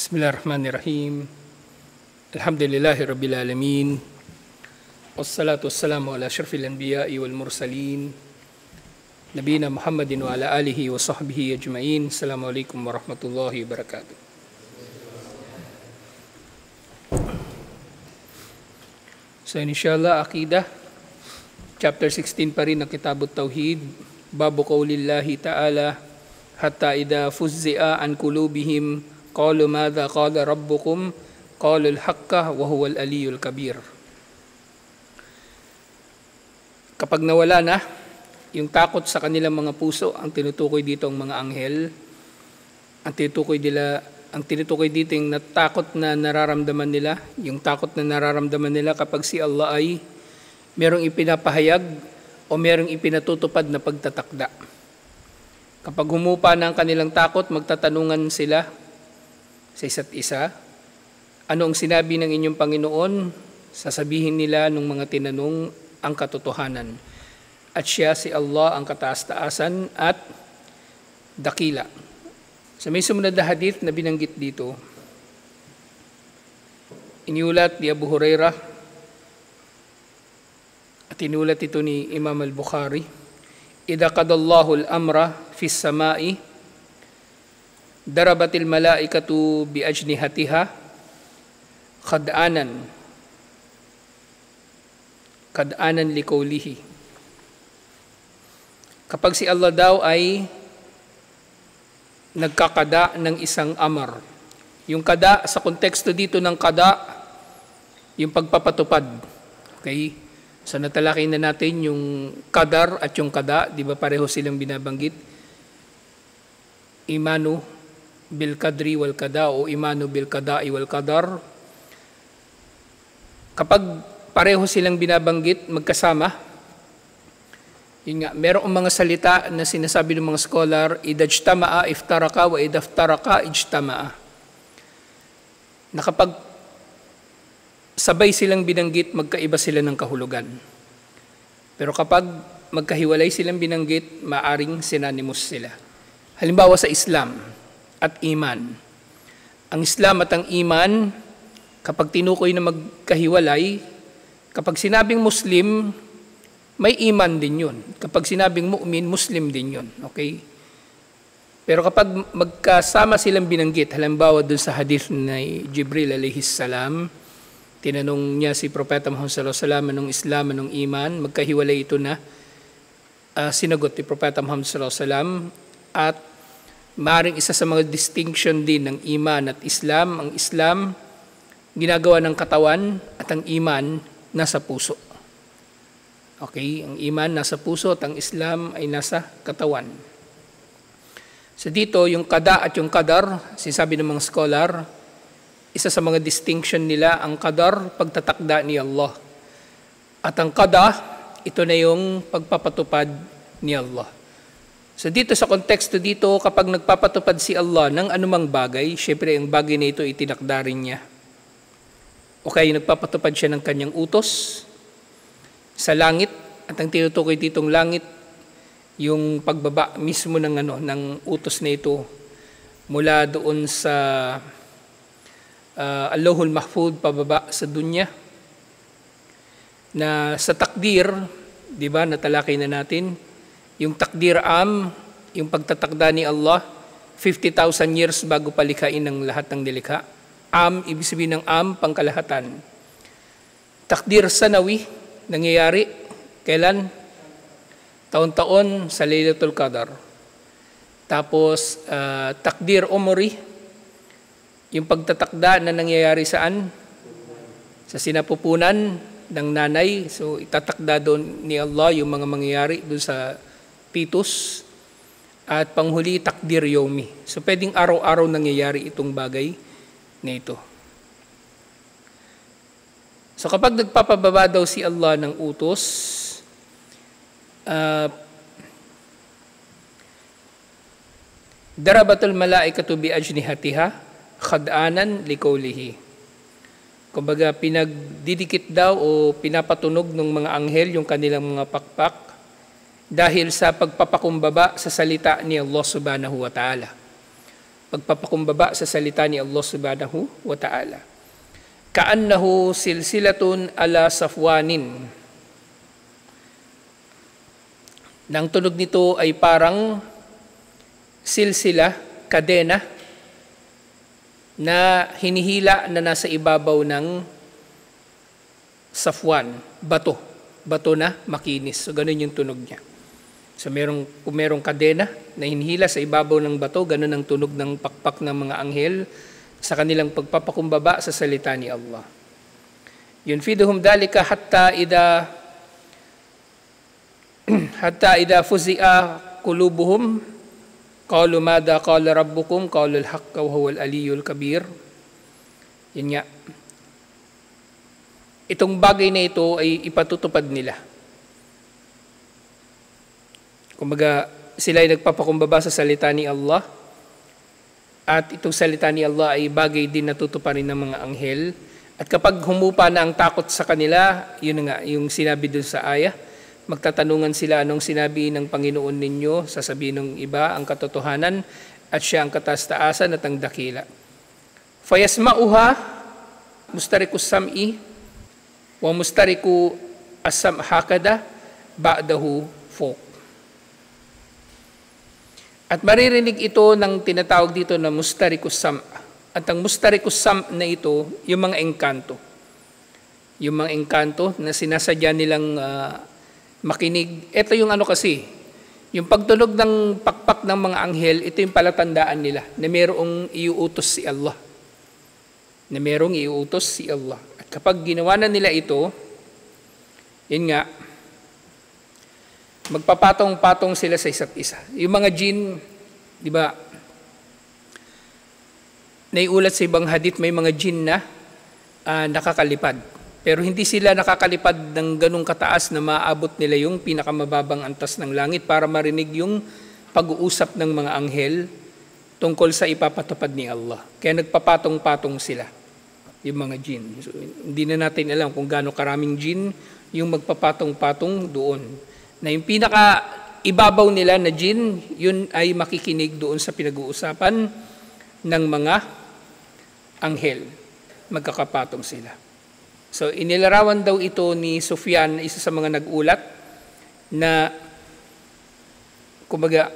Bismillahirrahmanirrahim. Alhamdulillahi Rabbil Alamin. Wassalatu wassalamu ala asyrafil anbiya'i wal mursalin. Nabiyina Muhammadin wa ala alihi wa sahbihi ajma'in. Assalamualaikum warahmatullahi wabarakatuh. So inshallah, Aqidah, chapter 16 pa rin ng Kitabut Tauhid. Babu qawlillahi ta'ala, hatta idha fuzzi'a an kulubihim qalu madha qala rabbukum qalu al-haqqa wa huwa al-aliyyul kabir. Kapag nawala na yung takot sa kanilang mga puso, ang tinutukoy dito ang mga anghel, ang tinutukoy dito yung takot na nararamdaman nila, yung takot na nararamdaman nila kapag si Allah ay merong ipinapahayag o merong ipinatutupad na pagtatakda. Kapag humupa na ang kanilang takot, magtatanungan sila sa isa't isa, ano ang sinabi ng inyong Panginoon? Sasabihin nila nung mga tinanong ang katotohanan. At siya, si Allah, ang kataas-taasan at dakila. Sa may sumunod na hadith na binanggit dito, iniulat ni Abu Hurairah at iniulat ito ni Imam al-Bukhari, idha qadallahu al-amra fis samai darabatil malaikatu bi ajnihatiha qad'anan liqawlihi. Kapag si Allah daw ay nagkakada ng isang amar. Yung kada, sa konteksto dito ng kada, yung pagpapatupad. Okay? So natalakay na natin yung kadar at yung kada, di ba pareho silang binabanggit? Imanu bil kadri wal kada o imanu bil kada'i wal kadar. Kapag pareho silang binabanggit magkasama, yun nga, merong mga salita na sinasabi ng mga scholar, idajtama'a iftaraka wa idaftaraka ijtama'a. Na kapag sabay silang binanggit, magkaiba sila ng kahulugan. Pero kapag magkahiwalay silang binanggit, maaring synonymous sila. Halimbawa sa Islam at iman. Ang Islam at ang iman, kapag tinukoy na magkahiwalay, kapag sinabing Muslim, may iman din yun. Kapag sinabing mu'min, Muslim din yun. Okay? Pero kapag magkasama silang binanggit, halimbawa dun sa hadith ni Jibril alayhis salam, tinanong niya si Propeta Muhammad sallallahu alaihi wasallam anong Islam, anong iman, magkahiwalay ito na sinagot ni Propeta Muhammad sallallahu alaihi wasallam. At maaaring isa sa mga distinction din ng iman at Islam, ang Islam ginagawa ng katawan at ang iman nasa puso. Okay, ang iman nasa puso at ang Islam ay nasa katawan. So dito, yung kada at yung kadar, sinasabi ng mga scholar, isa sa mga distinction nila, ang kadar, pagtatakda ni Allah. At ang kada, ito na yung pagpapatupad ni Allah. So dito sa konteksto dito, kapag nagpapatupad si Allah ng anumang bagay, syempre ang bagay na ito itinakda rin niya. O kaya nagpapatupad siya ng kanyang utos sa langit, at ang tinutukoy ditong langit, yung pagbaba mismo ng utos na ito mula doon sa Allahul Mahfud pababa sa dunya, na sa takdir, di ba, natalakay na natin, yung takdir yung pagtatakda ni Allah, 50,000 years bago palikhain ng lahat ng nilikha. Ibig sabihin ng pangkalahatan. Takdir sanawi, nangyayari, kailan? Taon-taon sa Laylatul Qadar. Tapos, takdir umri, yung pagtatakda na nangyayari saan? Sa sinapupunan ng nanay. So, itatakda doon ni Allah yung mga mangyayari doon sa pitus. At panghuli, takdir yomi. So, pwedeng araw-araw nangyayari itong bagay na ito. So, kapag nagpapababa daw si Allah ng utos, darabatul malaikatu bi ajnihatiha khad'anan liqawlihi. Kumbaga, pinagdidikit daw o pinapatunog ng mga anghel yung kanilang mga pakpak dahil sa pagpapakumbaba sa salita ni Allah subhanahu wa ta'ala. pagpapakumbaba sa salita ni Allah subhanahu wa ta'ala. Ka'annahu silsilatun ala safwanin. Nang tunog nito ay parang silsila, kadena, na hinihila na nasa ibabaw ng safwan, bato na makinis. So ganun yung tunog niya. So kung merong kadena na hinihila sa ibabaw ng bato, ganun ang tunog ng pakpak ng mga anghel sa kanilang pagpapakumbaba sa salita ni Allah. Yunfiduhum dalika hatta idha fuzi'a qulubuhum qalu madha qala rabbukum qalu al-haqqa wa huwa al-aliyyul kabir. Yun nga. Itong bagay na ito ay ipatutupad nila. Kumbaga, sila ay nagpapakumbaba sa salita ni Allah, at itong salita ni Allah ay bagay din natutuparin ng mga anghel. At kapag humupa na ang takot sa kanila, yun nga, yung sinabi dun sa ayah, magtatanungan sila anong sinabi ng Panginoon ninyo, sasabihin ng iba ang katotohanan, at siya ang kataas-taasan at ang dakila. Fayasma'uha mustariku sam'i wa mustariku as-sam' hakada ba'dahu fuq. At maririnig ito ng tinatawag dito na mustarikus sam'. At ang mustarikus sam' na ito, yung mga engkanto. Yung mga engkanto na sinasadya nilang makinig. Ito yung kasi, yung pagtunog ng pakpak ng mga anghel, ito yung palatandaan nila na mayroong iuutos si Allah. Na mayroong iuutos si Allah. At kapag ginawa na nila ito, yun nga, magpapatong-patong sila sa isa't isa. Yung mga jinn, di ba, naiulat sa ibang hadith, may mga jinn na nakakalipad. Pero hindi sila nakakalipad ng ganung kataas na maaabot nila yung pinakamababang antas ng langit para marinig yung pag-uusap ng mga anghel tungkol sa ipapatupad ni Allah. Kaya nagpapatong-patong sila, yung mga jinn. So, hindi na natin alam kung gaano karaming jinn yung magpapatong-patong doon. Na yung pinaka-ibabaw nila na jinn, yun ay makikinig doon sa pinag-uusapan ng mga anghel. Magkakapatong sila. So, inilarawan daw ito ni Sufyan, isa sa mga nag-ulat, na kumbaga,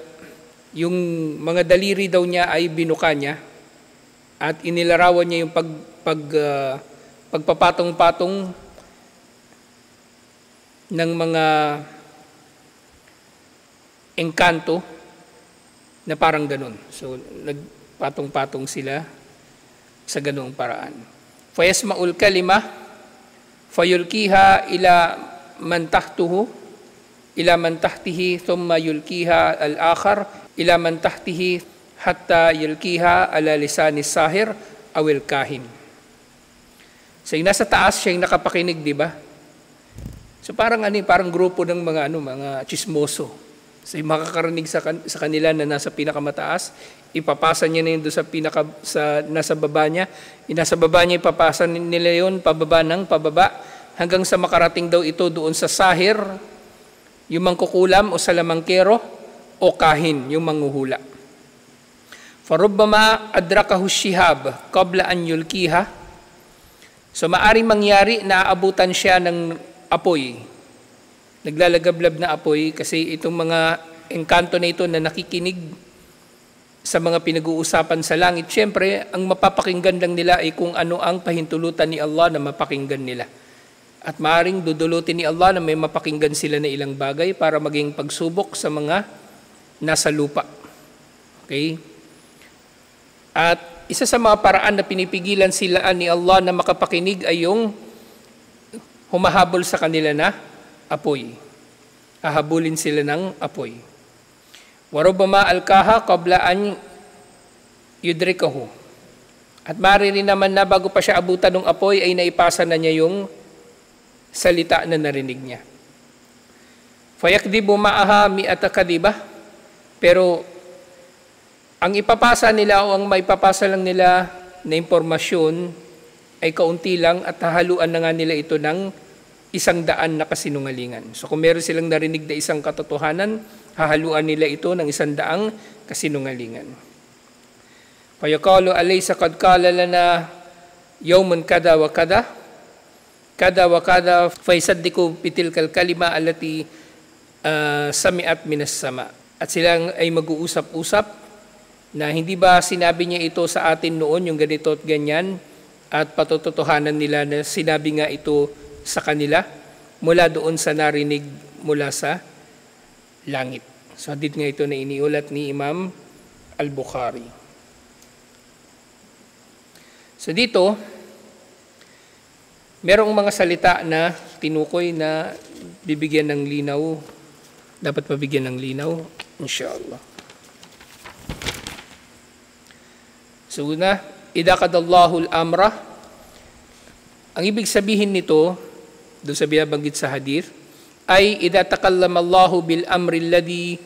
yung mga daliri daw niya ay binuka niya at inilarawan niya yung pagpapatong-patong ng mga engkanto na parang ganun. So, nagpatong-patong sila sa ganung paraan. Fayasma'ul kalima, fayulkiha ila man tahtihi, thumma yulkiha al-akhar, ila man tahtihi, hatta yulkiha ala lisani sahir, awil kahin. So, yung nasa taas, siya yung nakapakinig, di ba? So, parang grupo ng mga chismoso. So, yung makakarinig sa kanila na nasa pinakamataas, ipapasa niya na yun doon nasa baba niya. Nasa baba niya, ipapasa nila yun, pababa, hanggang sa makarating daw ito doon sa sahir, yung mangkukulam o salamangkero, o kahin, yung manghuhula. Farubbama adrakahu shihab qabla an yulkiha. So, maaring mangyari na aabutan siya ng apoy. Naglalagablab na apoy kasi itong mga engkanto na ito na nakikinig sa mga pinag-uusapan sa langit, siyempre, ang mapapakinggan lang nila ay kung ano ang pahintulutan ni Allah na mapakinggan nila. At maaaring dudulutin ni Allah na may mapakinggan sila na ilang bagay para maging pagsubok sa mga nasa lupa. Okay? At isa sa mga paraan na pinipigilan sila ni Allah na makapakinig ay yung humahabol sa kanila na apoy. Hahabulin sila ng apoy. Warubama alkaha qabla an yudrikahu. At maririnig naman na bago pa siya abutan ng apoy ay naipasa na niya yung salita na narinig niya. Fayakdibu ma'aha mi'ata kadibah. Pero ang ipapasa nila o ang maipapasa lang nila na impormasyon ay kaunti lang at hahaluan na nga nila ito ng 100 na kasinungalingan. So kung meron silang narinig na isang katotohanan, hahaluan nila ito ng 100 kasinungalingan. Fayaqalu alaysa qad qala lana yawman kada wa kada faysaddiqu bitilkal kalima allati sami'at minas sama. At sila ay mag-uusap-usap na hindi ba sinabi niya ito sa atin noon, yung ganito at ganyan, at patututuhanan nila na sinabi nga ito sa kanila mula doon sa narinig mula sa langit. So hadith nga ito na iniulat ni Imam Al-Bukhari. So dito, merong mga salita na tinukoy na bibigyan ng linaw, dapat mabigyan ng linaw, inshallah. So una, idha qadallahu al-amra. Ang ibig sabihin nito, doon sa binabanggit sa hadith, ay idha takallama Allahu bil amri alladhi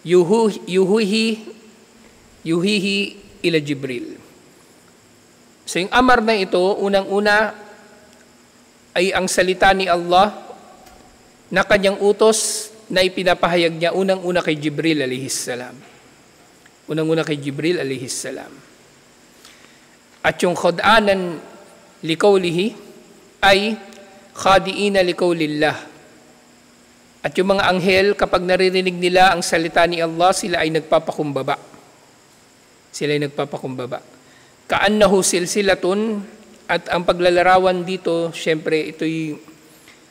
yuhihi ila Jibril. So yung amar na ito, unang-una ay ang salita ni Allah na kanyang utos na ipinapahayag niya unang-una kay Jibril alayhis salam. Unang-una kay Jibril alayhis salam. At yung khud'anan liqawlihi ay khadi'ina liqawlillah. At yung mga anghel, kapag naririnig nila ang salita ni Allah, sila ay nagpapakumbaba. Sila ay nagpapakumbaba. Ka'annahu silsilatun, at ang paglalarawan dito, syempre ito'y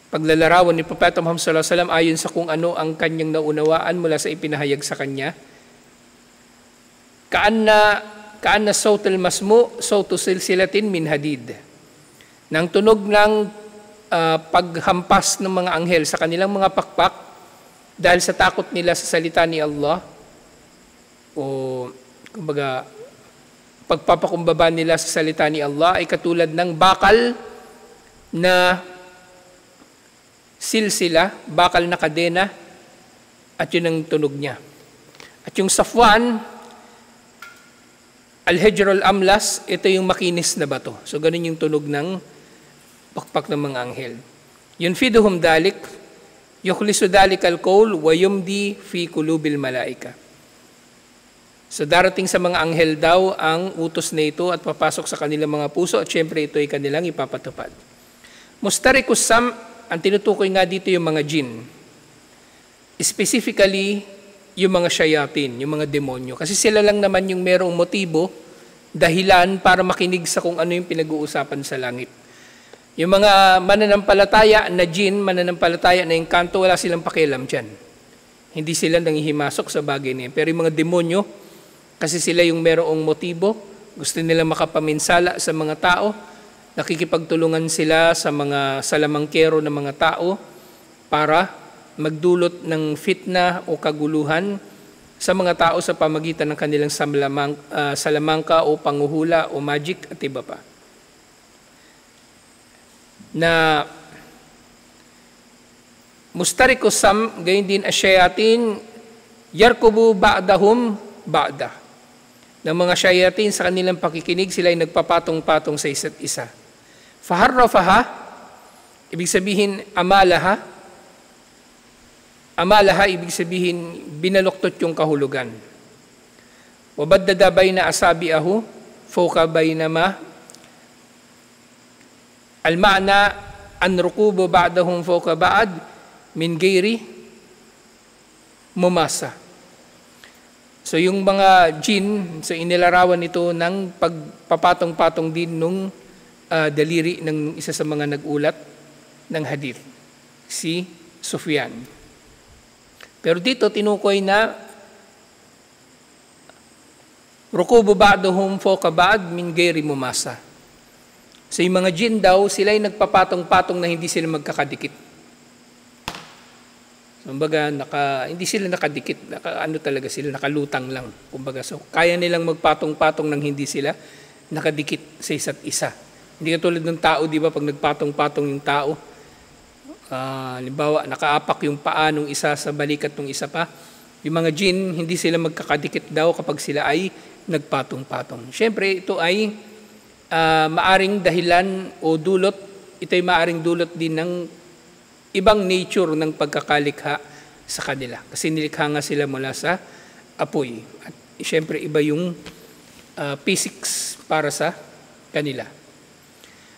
paglalarawan ni Propeta Muhammad sallallahu alaihi wasallam ayon sa kung ano ang kanyang naunawaan mula sa ipinahayag sa kanya. Ka'anna sawtul masmu' sawtu silsilatin min hadid. Nang tunog ng paghampas ng mga anghel sa kanilang mga pakpak dahil sa takot nila sa salita ni Allah o kumbaga pagpapakumbaba nila sa salita ni Allah ay katulad ng bakal na silsila, bakal na kadena, at yun ang tunog niya. At yung Safwan, al-Hijr al-Amlas, ito yung makinis na bato. So ganun yung tunog ng pakpak ng mga anghel. Yunfiduhum dalik, yukhlisu dalik al-qawl, wa yumdi fi qulubil malaika. So darating sa mga anghel daw ang utos na ito at papasok sa kanilang mga puso at syempre ito ay kanilang ipapatupad. Mustarikus sam, ang tinutukoy nga dito yung mga jinn. Specifically, yung mga shayatin, yung mga demonyo. Kasi sila lang naman yung merong motibo, dahilan para makinig sa kung ano yung pinag-uusapan sa langit. Yung mga mananampalataya na jinn, mananampalataya na engkanto, wala silang pakialam dyan. Hindi sila nangihimasok sa bagay na yan. Pero yung mga demonyo, kasi sila yung merong motibo, gusto nila makapaminsala sa mga tao, nakikipagtulungan sila sa mga salamangkero ng mga tao para magdulot ng fitna o kaguluhan sa mga tao sa pamagitan ng kanilang salamangka o panguhula o magic at iba pa. Na mustarikus sam, gayon din asyayatin, yarkubu ba'dahum ba'da. Ng mga shayatin sa kanilang pakikinig, sila ay nagpapatong-patong sa isa't isa. Faharrafaha, ibig sabihin amalaha. Amalaha, ibig sabihin binaluktot yung kahulugan. Wabaddada bayna asabi'ahu, fawqa baynama. Al-ma'na, anrukubo ba'dahum fawqa ba'ad, min ghairi mumasa. So yung mga jinn, so inilarawan nito ng pagpapatong-patong din nung daliri ng isa sa mga nag-ulat ng hadith, si Sufyan. Pero dito tinukoy na rukubu ba'duhum fawqa ba'd min ghairi mumasa. So yung mga jinn daw, sila ay nagpapatong-patong na hindi sila magkakadikit. Kumbaga, hindi sila nakadikit, talaga sila, nakalutang lang. Kumbaga, so kaya nilang magpatong-patong nang hindi sila nakadikit sa isa't isa. Hindi katulad ng tao, di ba, pag nagpatong-patong yung tao, halimbawa, nakaapak yung paa ng isa sa balikat ng isa pa. Yung mga jinn, hindi sila magkakadikit daw kapag sila ay nagpatong-patong. Siyempre, ito ay maaring dahilan o dulot, ito ay maaring dulot din ng ibang nature ng pagkakalikha sa kanila. Kasi nilikha nga sila mula sa apoy. At siyempre iba yung physics para sa kanila.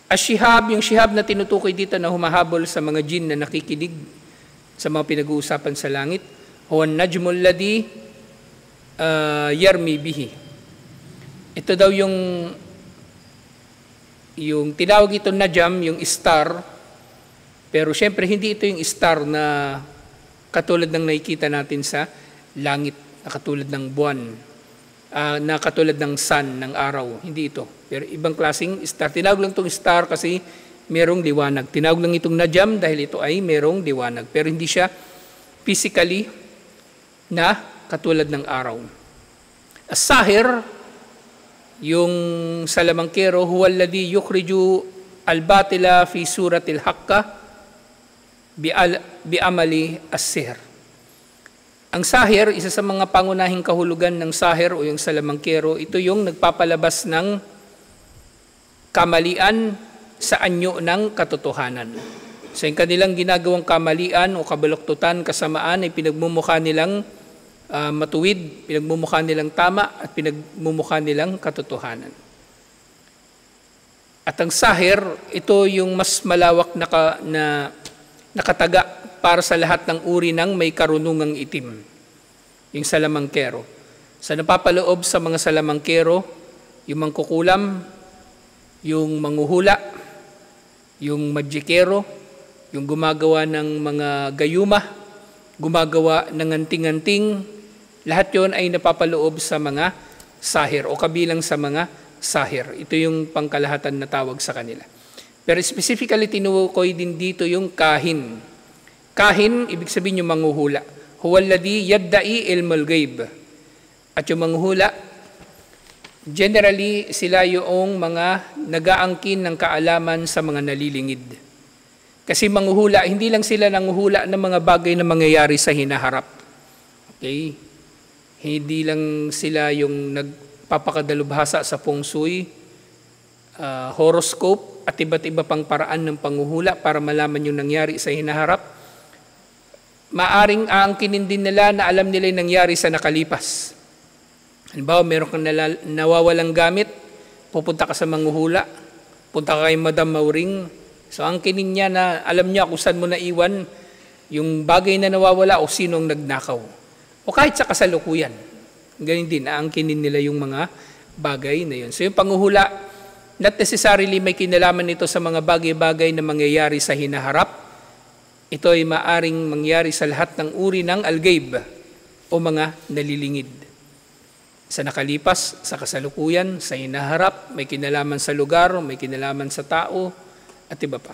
Ash-shihab, yung shihab na tinutukoy dito na humahabol sa mga jinn na nakikinig sa mga pinag-uusapan sa langit, huwa najmul ladhi yarmi bihi. Ito daw yung tinawag ito najam, yung star, pero syempre hindi ito yung star na katulad ng nakikita natin sa langit, na katulad ng buwan, na katulad ng sun, ng araw. Hindi ito. Pero ibang klaseng star. Tinawag lang itong star kasi merong liwanag. Tinawag lang itong najam dahil ito ay merong liwanag. Pero hindi siya physically na katulad ng araw. As-sahir, yung salamangkero, huwa alladhi yukhriju al-batila fi suratil haqqa bi amali as-sihr. Ang sahir, isa sa mga pangunahing kahulugan ng sahir o yung salamangkero, ito yung nagpapalabas ng kamalian sa anyo ng katotohanan. So yung kanilang ginagawang kamalian o kabaluktutan, kasamaan ay pinagmumukha nilang matuwid, pinagmumukha nilang tama at pinagmumukha nilang katotohanan. At ang sahir, ito yung mas malawak na nakataga para sa lahat ng uri ng may karunungang itim, yung salamangkero. Sa napapaloob sa mga salamangkero, yung mangkukulam, yung manghuhula, yung magikero, yung gumagawa ng mga gayuma, gumagawa ng anting-anting, lahat yon ay napapaloob sa mga sahir o kabilang sa mga sahir. Ito yung pangkalahatan na tawag sa kanila. Pero specifically tinukoy din dito yung kahin. Kahin, ibig sabihin yung manghuhula. Huwa alladhi yadda'i ilmul ghaib. At yung manghuhula, generally sila yung mga nag-aangkin ng kaalaman sa mga nalilingid. Kasi manghuhula, hindi lang sila nanghuhula ng mga bagay na mangyayari sa hinaharap. Okay? Hindi lang sila yung nagpapakadalubhasa sa feng shui, horoscope, at iba't iba pang paraan ng panghuhula para malaman yung nangyari sa hinaharap. Maaring aangkinin din nila na alam nila yung nangyari sa nakalipas. Halimbawa, meron kang nawawalang gamit, pupunta ka sa manghuhula, punta ka kay Madam Mauring, so aangkinin niya na alam niya kung saan mo naiwan yung bagay na nawawala o sino ang nagnakaw. O kahit sa kasalukuyan. Ganyan din, aangkinin nila yung mga bagay na yun. So yung panghuhula, not necessarily may kinalaman ito sa mga bagay-bagay na mangyayari sa hinaharap. Ito ay maaring mangyari sa lahat ng uri ng al-ghaib o mga nalilingid. Sa nakalipas, sa kasalukuyan, sa hinaharap, may kinalaman sa lugar, may kinalaman sa tao, at iba pa.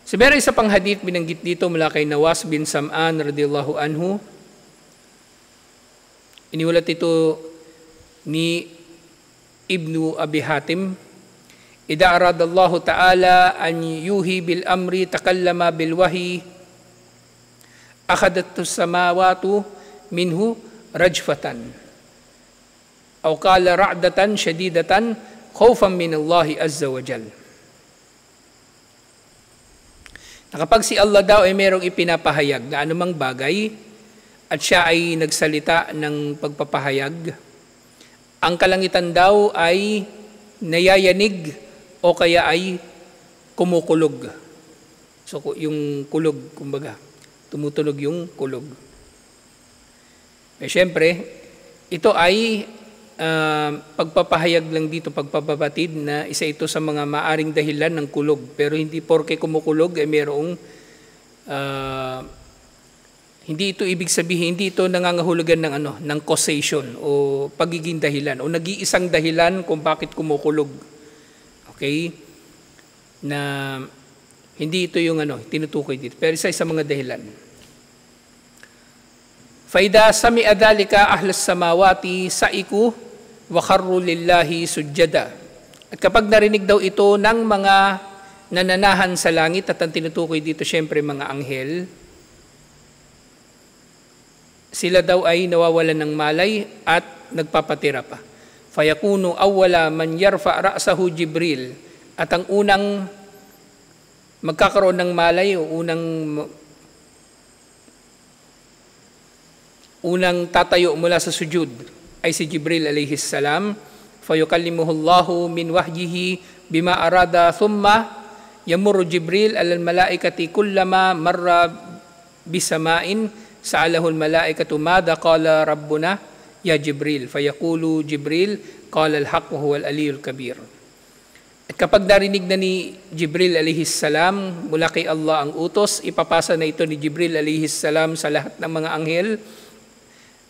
So meron isa pang hadith binanggit dito mula kay Nawas bin Sam'an radhiyallahu anhu. Iniulat ito ni Ibnu Abi Hatim. Idza aradallahu ta'ala an yuhi bil amri takallama bil wahyi akhadattu samawati minhu rajfatan aw qala ra'datan shadidatan khawfan min Allah azza wa jal. Kapag si Allah daw ay merong ipinapahayag na anumang bagay at siya ay nagsalita ng pagpapahayag, ang kalangitan daw ay nayayanig o kaya ay kumukulog. So yung kulog, kumbaga, tumutunog yung kulog. Eh syempre, ito ay pagpapahayag lang dito, pagpapabatid na isa ito sa mga maaring dahilan ng kulog. Pero hindi porke kumukulog ay merong hindi ito ibig sabihin, hindi ito nangangahulugan ng ng causation o pagiging dahilan o nag-iisang dahilan kung bakit kumukulog. Okay? Na hindi ito yung tinutukoy dito. Pero isa sa mga dahilan. Faida sami'a dhalika ahlas samawati sa'iku wa kharru lillahi sujjada. At kapag narinig daw ito ng mga nananahan sa langit, at ang tinutukoy dito syempre mga anghel, sila daw ay nawawalan ng malay at nagpapatira pa. Fayakunu awwala man yarfa ra'sahu Jibril. At ang unang magkakaroon ng malay o unang tatayo mula sa sujud ay si Jibril alayhi salam. Fayukallimuhu Allahu min wahyihi bima arada thumma yamurru Jibril alal malaikati kullama marra bisamain sa'alahu al malaikatu madha qala rabbuna ya Jibril. Fayaqulu Jibril qala al-haq wa huwa al-aliyyul kabir. At kapag narinig na ni Jibril alayhi salam mula kay Allah ang utos, ipapasa na ito ni Jibril alayhi salam sa lahat ng mga anghel.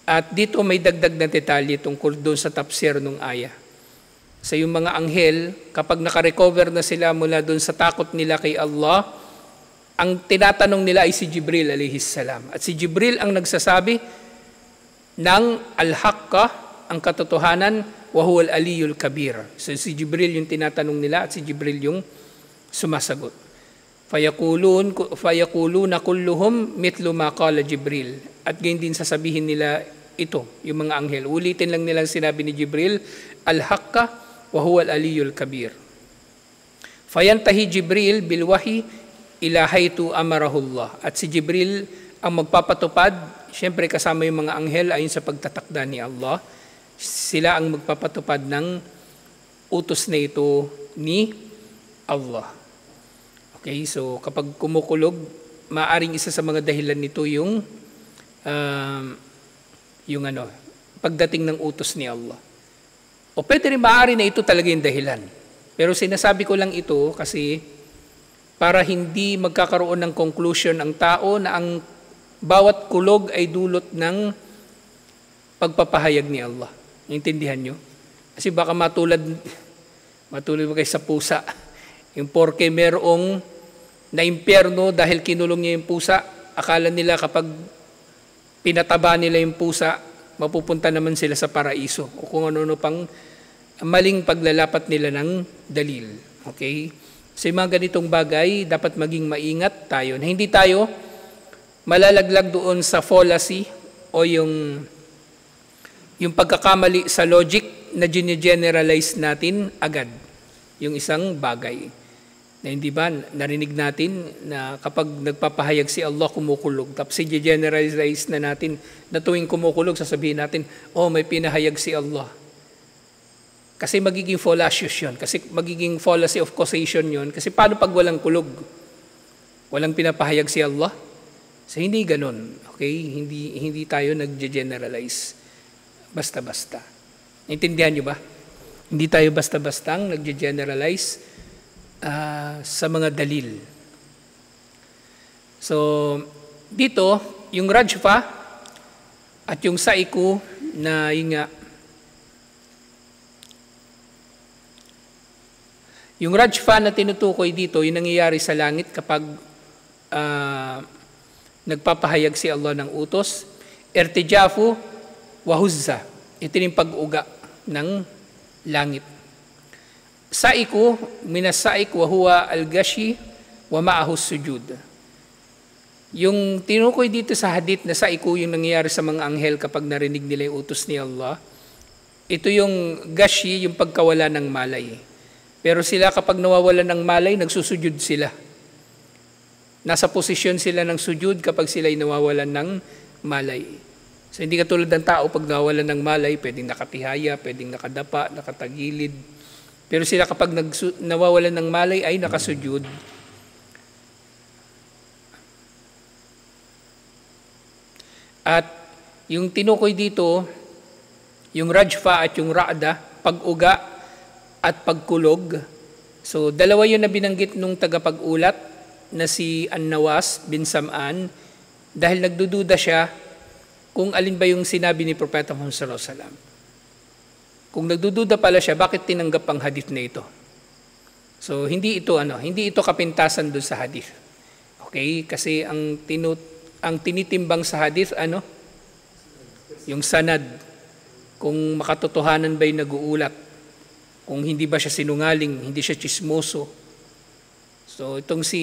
At dito may dagdag na detalye tungkol doon sa tafsir ng aya. Sa yung mga anghel, kapag nakarecover na sila mula doon sa takot nila kay Allah, ang tinatanong nila ay si Jibril alayhi salam. At si Jibril ang nagsasabi ng al-haqqa, ang katotohanan, wa huwa al-aliyyul kabir. So si Jibril yung tinatanong nila at si Jibril yung sumasagot. Fayaquluna kulluhum mithlu ma qala Jibril. At ganyan din sasabihin nila ito, yung mga anghel. Ulitin lang nilang sinabi ni Jibril, al-haqqa wa huwa al-aliyyul kabir. Fayantahi Jibril bil wahyi ila haytu amarahullah. At si Jibril ang magpapatupad, siyempre kasama yung mga anghel ayon sa pagtatakda ni Allah. Sila ang magpapatupad ng utos na ito ni Allah. Okay, so kapag kumukulog, maaring isa sa mga dahilan nito yung pagdating ng utos ni Allah. O pwede rin maaari na ito talaga yung dahilan. Pero sinasabi ko lang ito kasi para hindi magkakaroon ng conclusion ang tao na ang bawat kulog ay dulot ng pagpapahayag ni Allah. Intindihan nyo? Kasi baka matulad mo kayo sa pusa. Yung porke merong na impyerno dahil kinulong niya yung pusa, akala nila kapag pinataba nila yung pusa, mapupunta naman sila sa paraiso o kung ano-ano pang maling paglalapat nila ng dalil. Okay? So yung mga ganitong bagay, dapat maging maingat tayo. Na hindi tayo malalaglag doon sa fallacy o yung pagkakamali sa logic na generalize natin agad yung isang bagay. Na hindi ba, narinig natin na kapag nagpapahayag si Allah kumukulog, tapos i-generalize na natin na tuwing kumukulog, sasabihin natin, oh, may pinahayag si Allah. Kasi magiging fallacious yun. Kasi magiging fallacy of causation yun. Kasi paano pag walang kulog? Walang pinapahayag si Allah? So hindi ganun. Okay? Hindi tayo nag-generalize. Basta-basta. Naintindihan nyo ba? Hindi tayo basta-bastang nag-generalize sa mga dalil. So, dito, yung rajfa at yung saiku na yung nga, yung rajfa na tinutukoy dito, yung nangyayari sa langit kapag nagpapahayag si Allah ng utos, irtijafu wa huzza. Ito yung pag-uga ng langit. Saiku, minasaik wa huwa al-gashi wa ma'ahu sujud. Yung tinukoy dito sa hadith na saiku yung nangyayari sa mga anghel kapag narinig nila yung utos ni Allah, ito yung gashi, yung pagkawala ng malay. Pero sila kapag nawawalan ng malay, nagsusujud sila. Nasa posisyon sila ng sujud kapag sila'y nawawalan ng malay. So hindi katulad ng tao pag nawawalan ng malay, pwedeng nakatihaya, pwedeng nakadapa, nakatagilid. Pero sila kapag nawawalan ng malay ay nakasujud. At yung tinukoy dito, yung rajfa at yung ra'da, pag-uga at pagkulog. So dalawa yun na binanggit nung tagapag-ulat na si An-Nawas bin Sam'an dahil nagdududa siya kung alin ba yung sinabi ni Propeta Muhammad sallallahu alaihi wasallam. Kung nagdududa pala siya, bakit tinanggap ang hadith na ito? So hindi ito kapintasan doon sa hadith. Okay? Kasi ang tinitimbang sa hadith yung sanad. Kung makatotohanan ba yung nag-uulat. Kung hindi ba siya sinungaling, hindi siya chismoso. So itong si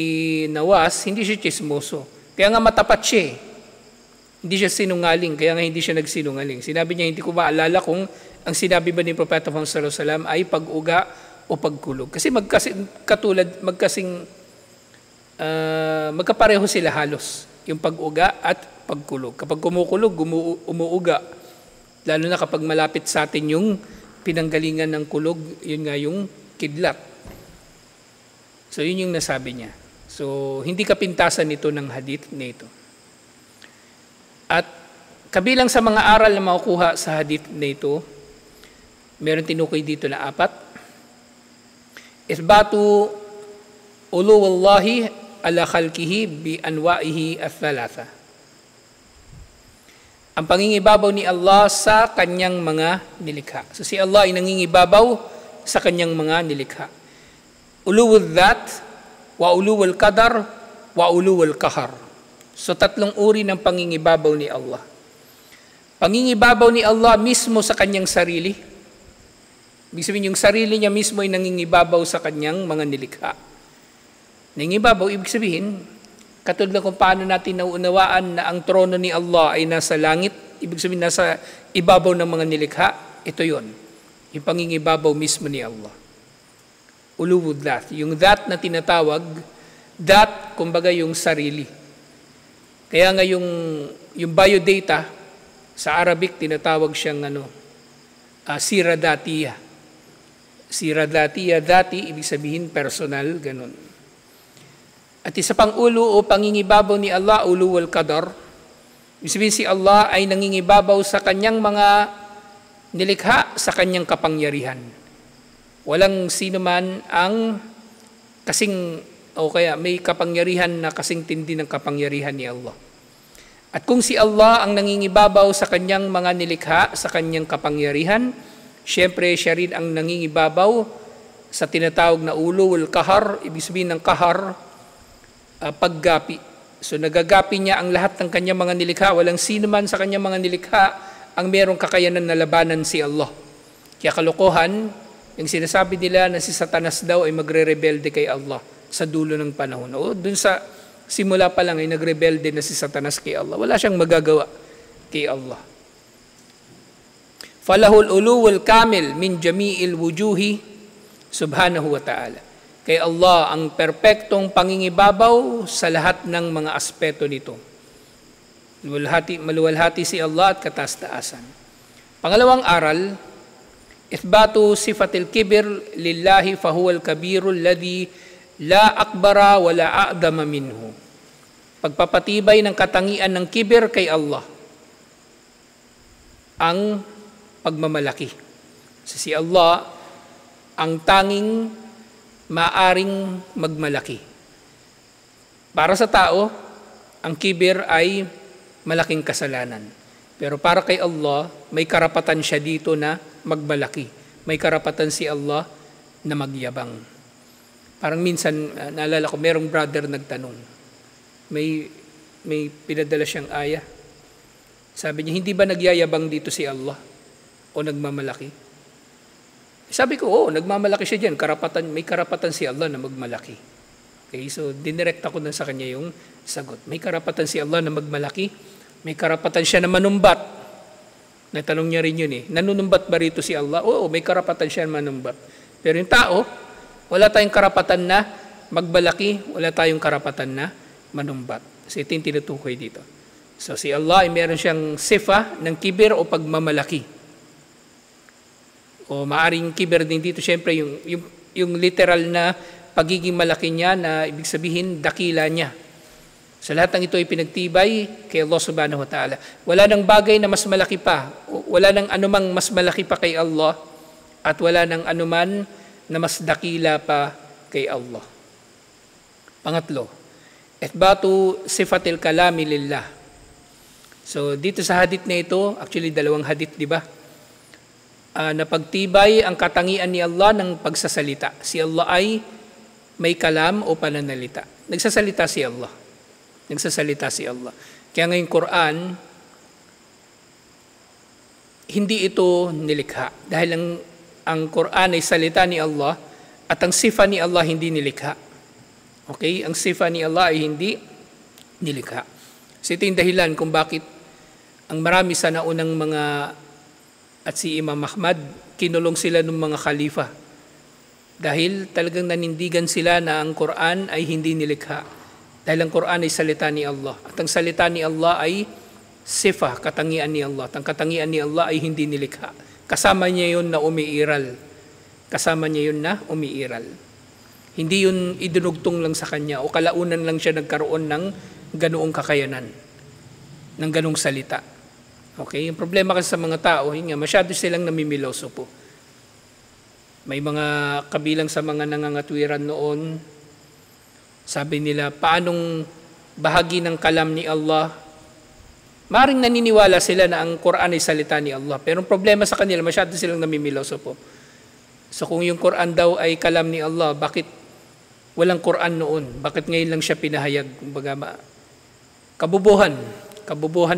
Nawas, hindi siya chismoso. Kaya nga matapat siya eh. Hindi siya sinungaling, kaya nga hindi siya nagsinungaling. Sinabi niya, hindi ko maalala kung ang sinabi ba ni Propeta Muhammad sallallahu alaihi wasallam ay pag-uga o pagkulog. Kasi magkapareho sila halos, yung pag-uga at pagkulog. Kapag kumukulog, umuuga. Lalo na kapag malapit sa atin yung pinanggalingan ng kulog, yun nga yung kidlat. So yun yung nasabi niya. So hindi kapintasan nito ng hadith na ito. At kabilang sa mga aral na makukuha sa hadith na ito, meron tinukoy dito na 4. Isbatu uluwallahi ala khalqihi bi anwa'ihi ath-thalatha. Ang pangingibabaw ni Allah sa kanyang mga nilikha. So si Allah ay nangingibabaw sa kanyang mga nilikha. Uluwul dhat, wa uluwul qadar, wa uluwul qahar. So 3 uri ng pangingibabaw ni Allah. Pangingibabaw ni Allah mismo sa kanyang sarili. Ibig sabihin yung sarili niya mismo ay nangingibabaw sa kanyang mga nilikha. Nangingibabaw, ibig sabihin, katulad na kung paano natin nauunawaan na ang trono ni Allah ay nasa langit, ibig sabihin nasa ibabaw ng mga nilikha, ito yon, yung pangingibabaw mismo ni Allah. Uluwud dhat, yung dhat na tinatawag, dhat, kumbaga yung sarili. Kaya nga yung biodata, sa Arabic, tinatawag siyang sira datiya. Sira datiya, dati, ibig sabihin personal, ganun. At isa pang ulo o pangingibabaw ni Allah, ulu wal qadar. Ibig sabihin si Allah ay nangingibabaw sa kanyang mga nilikha, sa kanyang kapangyarihan. Walang sino man ang kasing, o kaya may kapangyarihan na kasing tindi ng kapangyarihan ni Allah. At kung si Allah ang nangingibabaw sa kanyang mga nilikha, sa kanyang kapangyarihan, syempre siya rin ang nangingibabaw sa tinatawag na ulu wal qahar. Ibig sabihin ng kahar, paggapi. So nagagapi niya ang lahat ng kanyang mga nilikha. Walang sino man sa kanyang mga nilikha ang merong kakayanan na labanan si Allah. Kaya kalokohan, yung sinasabi nila na si Satanas daw ay magre-rebelde kay Allah sa dulo ng panahon. O dun sa simula pa lang ay nagrebelde na si Satanas kay Allah. Wala siyang magagawa kay Allah. Falahul ulu wal kamil min jami'il wujuhi subhanahu wa ta'ala. Kay Allah ang perpektong pangingibabaw sa lahat ng mga aspeto nito. Maluwalhati si Allah at kataas-taasan. Pangalawang aral, ithbatu sifatil kibir lillahi fahuwal kabirul ladhi la akbara wa la a'dama minhu. Pagpapatibay ng katangian ng kibir kay Allah. Ang pagmamalaki. Si Allah ang tanging maaring magmalaki. Para sa tao, ang kibir ay malaking kasalanan. Pero para kay Allah, may karapatan siya dito na magmalaki. May karapatan si Allah na magyabang. Parang minsan, naalala ko, merong brother nagtanong. May pinadala siyang aya. Sabi niya, hindi ba nagyayabang dito si Allah? O nagmamalaki? Sabi ko, oo, nagmamalaki siya dyan. May karapatan si Allah na magmalaki. Okay, so dinirekta ko na sa kanya yung sagot. May karapatan si Allah na magmalaki. May karapatan siya na manumbat. Natanong niya rin yun nanunumbat ba rito si Allah? Oo, may karapatan siya na manumbat. Pero yung tao, wala tayong karapatan na magmalaki. Wala tayong karapatan na manumbat. So ito yung tinutukoy dito. So si Allah ay meron siyang sifa ng kibir o pagmamalaki. O maaring kibir din dito, syempre yung literal na pagiging malaki niya na ibig sabihin dakila niya. So lahat ng ito ay pinagtibay kay Allah subhanahu wa ta'ala. Wala nang bagay na mas malaki pa. Wala nang anumang mas malaki pa kay Allah at wala nang anuman na mas dakila pa kay Allah. Pangatlo, ithbatu sifatil kalami lillah. So dito sa hadith na ito, actually 2 hadith, di ba? Na pagtibay ang katangian ni Allah ng pagsasalita. Si Allah ay may kalam o pananalita. Nagsasalita si Allah. Nagsasalita si Allah. Kaya ngayong Quran, hindi ito nilikha. Dahil ang Quran ay salita ni Allah at ang sifa ni Allah hindi nilikha. Okay? Ang sifa ni Allah ay hindi nilikha. So ito yung dahilan kung bakit ang marami sa naunang mga at si Imam Ahmad, kinulong sila ng mga khalifa. Dahil talagang nanindigan sila na ang Quran ay hindi nilikha. Dahil ang Quran ay salita ni Allah. At ang salita ni Allah ay sifa, katangian ni Allah. Ang katangian ni Allah ay hindi nilikha. Kasama niya yun na umiiral. Kasama niya yun na umiiral. Hindi yun idunugtong lang sa kanya o kalaunan lang siya nagkaroon ng ganoong kakayanan, ng ganoong salita. Okay? Yung problema kasi sa mga tao, yun nga, masyado silang namimiloso po. May mga kabilang sa mga nangangatwiran noon, sabi nila, paanong bahagi ng kalam ni Allah? Maring naniniwala sila na ang Quran ay salita ni Allah. Pero ang problema sa kanila, masyado silang namimiloso po. So kung yung Quran daw ay kalam ni Allah, bakit walang Quran noon? Bakit ngayon lang siya pinahayag? Kumbaga, kabubuhan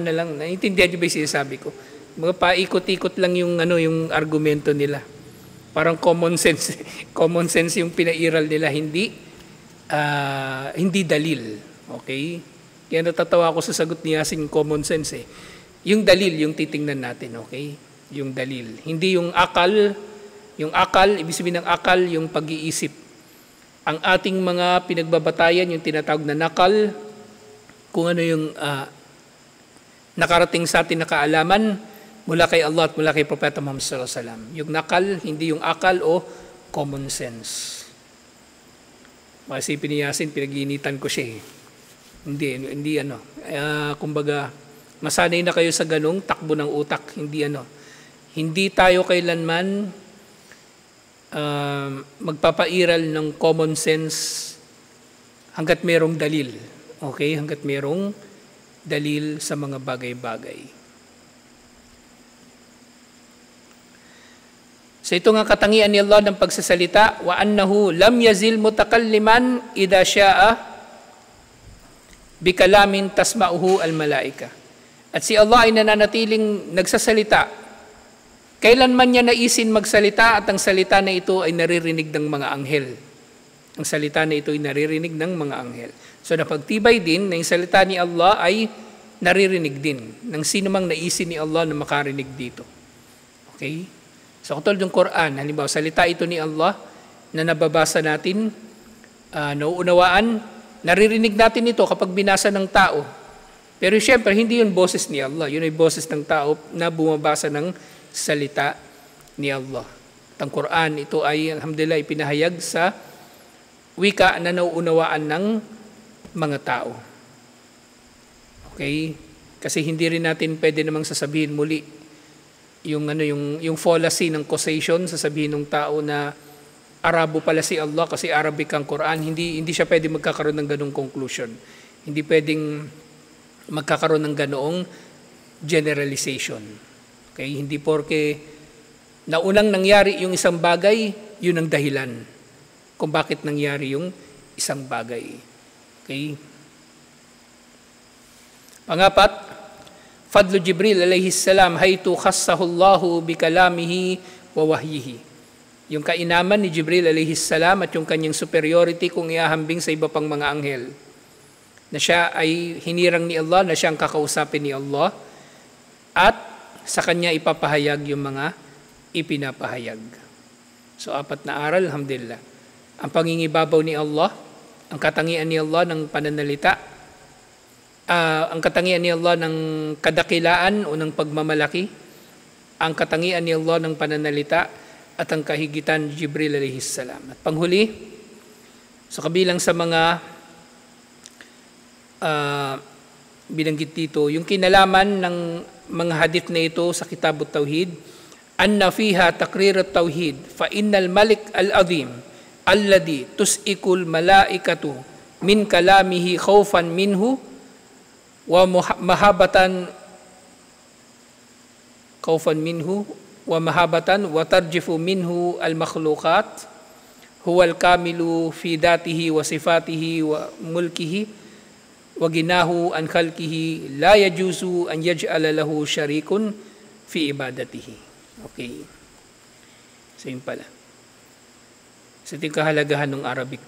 na lang. Naiintindihan niyo ba yung sinasabi ko? Mga paikot-ikot lang yung, yung argumento nila. Parang common sense. Common sense yung pinairal nila, hindi dalil. Okay? Kaya natatawa ako sa sagot ni Yasin, common sense eh. Yung dalil, yung titingnan natin, okay? Yung dalil. Hindi yung akal. Yung akal, ibig sabihin ng akal, yung pag-iisip. Ang ating mga pinagbabatayan, yung tinatawag na nakal, kung ano yung nakarating sa atin na kaalaman mula kay Allah at mula kay Propeta Muhammad sallallahu alaihi wasallam. Yung nakal, hindi yung akal o common sense. Masipin ni Yasin, pinag-iinitan ko siya eh. Hindi kumbaga, masanay na kayo sa ganong takbo ng utak. Hindi tayo kailanman magpapairal ng common sense hanggat merong dalil. Okay? Hanggat merong dalil sa mga bagay-bagay. So ito nga katangian ni Allah ng pagsasalita, wa annahu lam yazil mutakalliman idha sya'a bikalamin tasma'uhu al-malaika. At si Allah ay nananatiling nagsasalita kailanman niya naisin magsalita at ang salita na ito ay naririnig ng mga anghel. Ang salita na ito ay naririnig ng mga anghel. So napagtibay din na yung salita ni Allah ay naririnig din ng sino mang naisin ni Allah na makarinig dito. Okay? So katulad ng Quran, halimbawa salita ito ni Allah na nababasa natin, nauunawaan, naririnig natin ito kapag binasa ng tao. Pero siyempre, hindi yun boses ni Allah. Yun ay boses ng tao na bumabasa ng salita ni Allah. At ang Quran, ito ay, alhamdulillah, ipinahayag sa wika na nauunawaan ng mga tao. Okay? Kasi hindi rin natin pwede namang sasabihin muli yung fallacy ng causation, sasabihin ng tao na Arabo pala si Allah kasi Arabic ang Quran, hindi siya pwede magkakaroon ng ganong conclusion. Hindi pwedeng magkakaroon ng ganoong generalization. Okay? Hindi porke naunang nangyari yung isang bagay, yun ang dahilan kung bakit nangyari yung isang bagay. Okay? Pangapat, Fadlu Jibril alayhi salam haytu khassahu Allahu bikalamihi wa wahyihi. Yung kainaman ni Jibril alayhi salam at yung kanyang superiority kung iahambing sa iba pang mga anghel. Na siya ay hinirang ni Allah, na siyang kakausapin ni Allah at sa kanya ipapahayag yung mga ipinapahayag. So 4 na aral, alhamdulillah. Ang pangingibabaw ni Allah, ang katangian ni Allah ng pananalita, ang katangian ni Allah ng kadakilaan o ng pagmamalaki, ang katangian ni Allah ng pananalita, at ang kahigitan ni Jibril alayhi salam. At panghuli, so kabilang sa mga binanggit dito, yung kinalaman ng mga hadith na ito sa Kitab at-Tauhid, anna fiha takrir at-Tauhid, fa innal malik al-azim, alladhi tus'ikul malaikatu min kalamihi khawfan minhu, wa mahabatan khawfan minhu wa mahabatan wa tarjifu minhu al-makhluqat huwa al-kamilu fi datihi wa sifatihi wa mulkihi wa ginahu an khalqihi la yajuzu an yaj'ala lahu sharikun fi ibadatihi. Okay. So yun pala. So ito yung kahalagahan ng Arabic.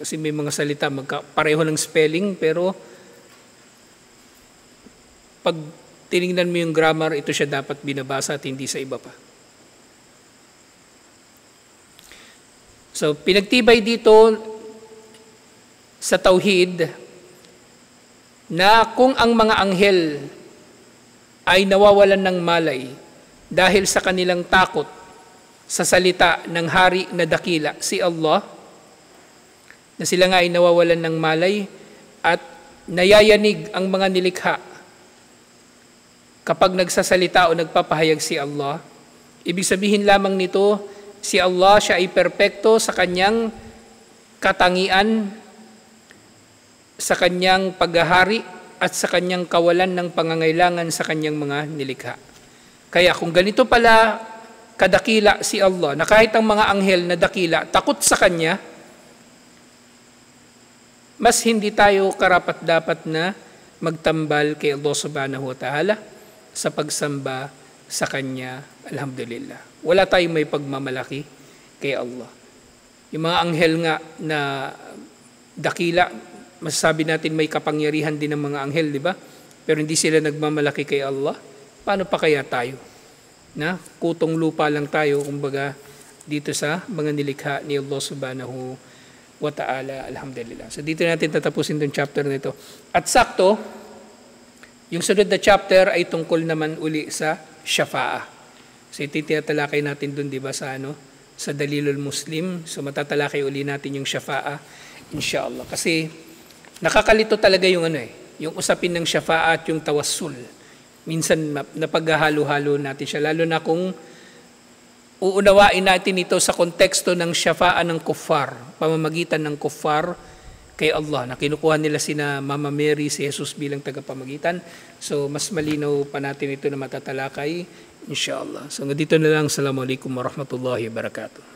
Kasi may mga salita pareho ng spelling pero pag tinignan mo yung grammar, ito siya dapat binabasa at hindi sa iba pa. So, pinagtibay dito sa tauhid na kung ang mga anghel ay nawawalan ng malay dahil sa kanilang takot sa salita ng hari na dakila, si Allah, na sila nga ay nawawalan ng malay at nayayanig ang mga nilikha kapag nagsasalita o nagpapahayag si Allah. Ibig sabihin lamang nito, si Allah siya ay perpekto sa kanyang katangian, sa kanyang paghahari at sa kanyang kawalan ng pangangailangan sa kanyang mga nilikha. Kaya kung ganito pala kadakila si Allah, na kahit ang mga anghel na dakila takot sa kanya, mas hindi tayo karapat-dapat na magtambal kay Allah subhanahu wa ta'ala sa pagsamba sa kanya. Alhamdulillah. Wala tayong may pagmamalaki kay Allah. Yung mga anghel nga na dakila, masasabi natin may kapangyarihan din ng mga anghel, di ba? Pero hindi sila nagmamalaki kay Allah. Paano pa kaya tayo? Na kutong lupa lang tayo, kumbaga, dito sa mga nilikha ni Allah subhanahu wa ta'ala. Alhamdulillah. So dito natin tatapusin itong chapter na ito. At sakto, yung sunod na chapter ay tungkol naman uli sa Shafa'ah. So ito tinatalakay natin dun, di ba, sa sa Dalilul Muslim. So matatalakay uli natin yung Shafa'ah, inshallah. Kasi nakakalito talaga yung yung usapin ng Shafa'ah at yung tawassul. Minsan napaghahalo-halo natin siya, lalo na kung uunawain natin ito sa konteksto ng Shafa'ah ng kuffar, pamamagitan ng kuffar kay Allah, na kinukuha nila sina Mama Mary, si Jesus bilang tagapamagitan. So mas malinaw pa natin ito na matatalakay, inshallah. So dito na lang. Assalamualaikum warahmatullahi wabarakatuh.